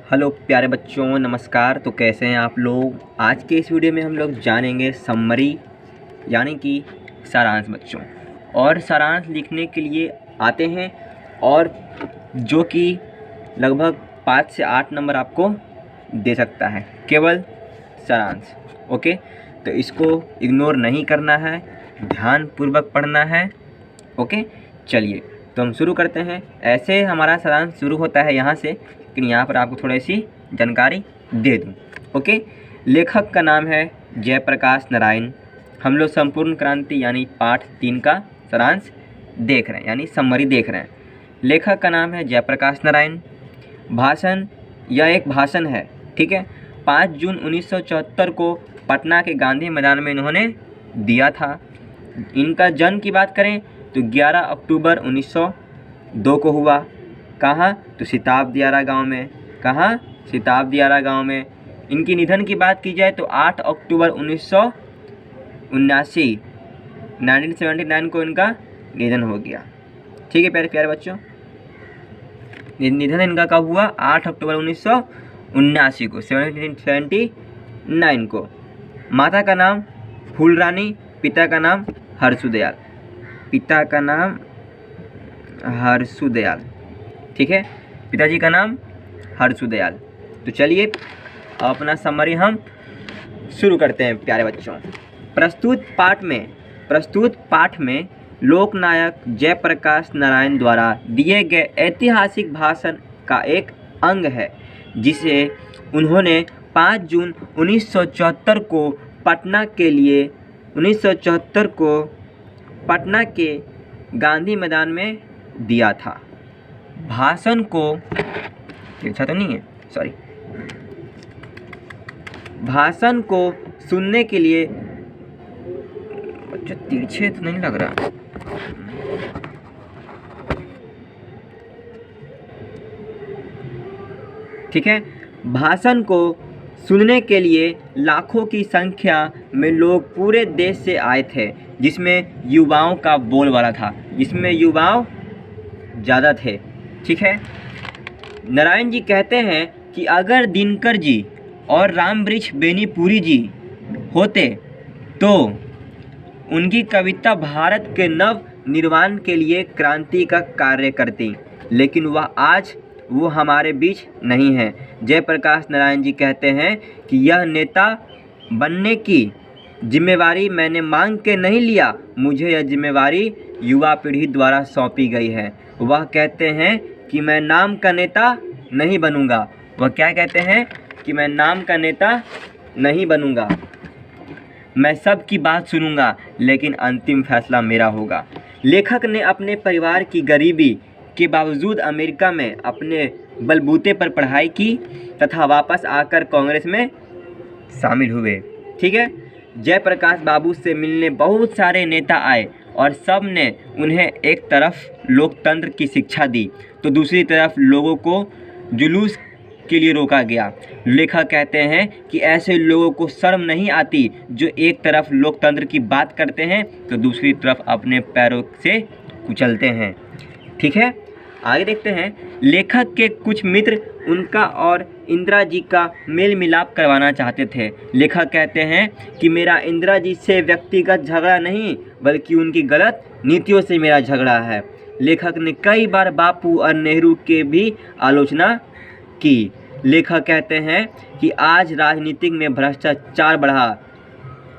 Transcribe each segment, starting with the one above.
Hello प्यारे बच्चों, नमस्कार। तो कैसे हैं आप लोग। आज के इस वीडियो में हम लोग जानेंगे समरी यानी कि सारांश बच्चों। और सारांश लिखने के लिए आते हैं और जो कि लगभग 5 से 8 नंबर आपको दे सकता है, केवल सारांश। ओके, तो इसको इग्नोर नहीं करना है, ध्यानपूर्वक पढ़ना है। ओके, चलिए तो हम शुरू करते हैं। ऐसे हमारा सारांश शुरू होता है यहाँ से, लेकिन यहाँ पर आपको थोड़ी सी जानकारी दे दूँ। ओके, लेखक का नाम है जयप्रकाश नारायण। हम लोग संपूर्ण क्रांति यानी पाठ 3 का सारांश देख रहे हैं, यानी समरी देख रहे हैं। लेखक का नाम है जयप्रकाश नारायण। भाषण, यह एक भाषण है, ठीक है। 5 जून 1974 को पटना के गांधी मैदान में इन्होंने दिया था। इनका जन्म की बात करें तो 11 अक्टूबर 1902 को हुआ। कहाँ? तो सिताब दियारा गांव में। कहाँ? सिताब दियारा गांव में। इनकी निधन की बात की जाए तो 8 अक्टूबर 1979 को इनका निधन हो गया। ठीक है प्यारे प्यारे बच्चों, निधन इनका कब हुआ? 8 अक्टूबर 1979 को, 1779 को। माता का नाम फूलरानी, पिता का नाम हरसुदयाल। पिता का नाम हरसुदयाल, ठीक है, पिताजी का नाम हरसुदयाल। तो चलिए अपना समरी हम शुरू करते हैं प्यारे बच्चों। प्रस्तुत पाठ में लोकनायक जयप्रकाश नारायण द्वारा दिए गए ऐतिहासिक भाषण का एक अंग है, जिसे उन्होंने 5 जून 1974 को पटना के गांधी मैदान में दिया था। भाषण को अच्छा तो नहीं है, सॉरी। भाषण को सुनने के लिए बच्चों तिरछे तो नहीं लग रहा। ठीक है, भाषण को सुनने के लिए लाखों की संख्या में लोग पूरे देश से आए थे, जिसमें युवाओं का बोलबाला था, जिसमें युवाओं ज़्यादा थे। ठीक है, नारायण जी कहते हैं कि अगर दिनकर जी और रामवृक्ष बेनीपुरी जी होते तो उनकी कविता भारत के नव निर्माण के लिए क्रांति का कार्य करती, लेकिन वो हमारे बीच नहीं है। जयप्रकाश नारायण जी कहते हैं कि यह नेता बनने की जिम्मेवारी मैंने मांग के नहीं लिया, मुझे यह जिम्मेवारी युवा पीढ़ी द्वारा सौंपी गई है। वह कहते हैं कि मैं नाम का नेता नहीं बनूंगा। वह क्या कहते हैं कि मैं नाम का नेता नहीं बनूंगा, मैं सबकी बात सुनूंगा, लेकिन अंतिम फैसला मेरा होगा। लेखक ने अपने परिवार की गरीबी के बावजूद अमेरिका में अपने बलबूते पर पढ़ाई की तथा वापस आकर कांग्रेस में शामिल हुए। ठीक है, जयप्रकाश बाबू से मिलने बहुत सारे नेता आए और सब ने उन्हें एक तरफ लोकतंत्र की शिक्षा दी तो दूसरी तरफ लोगों को जुलूस के लिए रोका गया। लेखक कहते हैं कि ऐसे लोगों को शर्म नहीं आती जो एक तरफ लोकतंत्र की बात करते हैं तो दूसरी तरफ अपने पैरों से कुचलते हैं। ठीक है, आगे देखते हैं। लेखक के कुछ मित्र उनका और इंदिरा जी का मेल मिलाप करवाना चाहते थे। लेखक कहते हैं कि मेरा इंदिरा जी से व्यक्तिगत झगड़ा नहीं, बल्कि उनकी गलत नीतियों से मेरा झगड़ा है। लेखक ने कई बार बापू और नेहरू के भी आलोचना की। लेखक कहते हैं कि आज राजनीति में भ्रष्टाचार बढ़ा,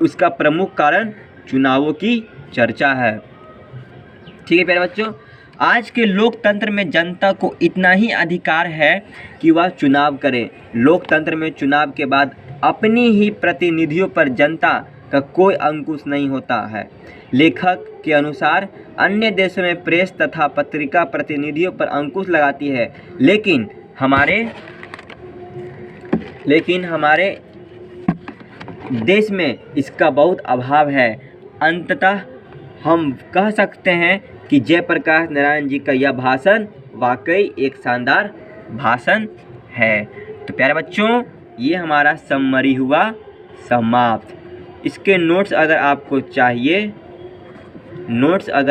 उसका प्रमुख कारण चुनावों की चर्चा है। ठीक है प्यारे बच्चों, आज के लोकतंत्र में जनता को इतना ही अधिकार है कि वह चुनाव करे। लोकतंत्र में चुनाव के बाद अपनी ही प्रतिनिधियों पर जनता का कोई अंकुश नहीं होता है। लेखक के अनुसार अन्य देशों में प्रेस तथा पत्रिका प्रतिनिधियों पर अंकुश लगाती है, लेकिन हमारे देश में इसका बहुत अभाव है। अंततः हम कह सकते हैं कि जयप्रकाश नारायण जी का यह भाषण वाकई एक शानदार भाषण है। तो प्यारे बच्चों, ये हमारा समरी हुआ समाप्त। इसके नोट्स अगर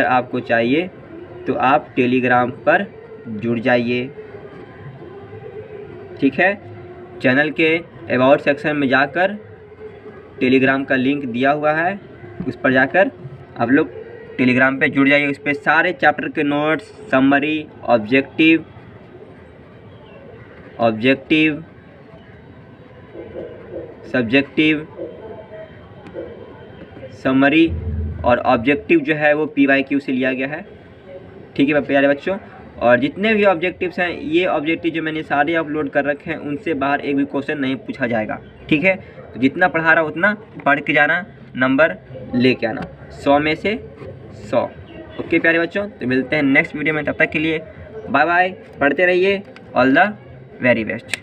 आपको चाहिए तो आप टेलीग्राम पर जुड़ जाइए। ठीक है। चैनल के अबाउट सेक्शन में जाकर टेलीग्राम का लिंक दिया हुआ है, उस पर जाकर आप लोग टेलीग्राम पे जुड़ जाइए। उस पर सारे चैप्टर के notes, summary, objective, subjective, summary और ऑब्जेक्टिव जो है वो PYQ से लिया गया है। ठीक है प्यारे बच्चों, और जितने भी ऑब्जेक्टिव्स हैं, ये ऑब्जेक्टिव जो मैंने सारे अपलोड कर रखे हैं, उनसे बाहर एक भी क्वेश्चन नहीं पूछा जाएगा। ठीक है, तो जितना पढ़ा रहा उतना पढ़ के जाना, नंबर लेके आना, 100 में से 100। ओके प्यारे बच्चों, तो मिलते हैं नेक्स्ट वीडियो में। तब तक के लिए बाय बाय, पढ़ते रहिए। All the very best.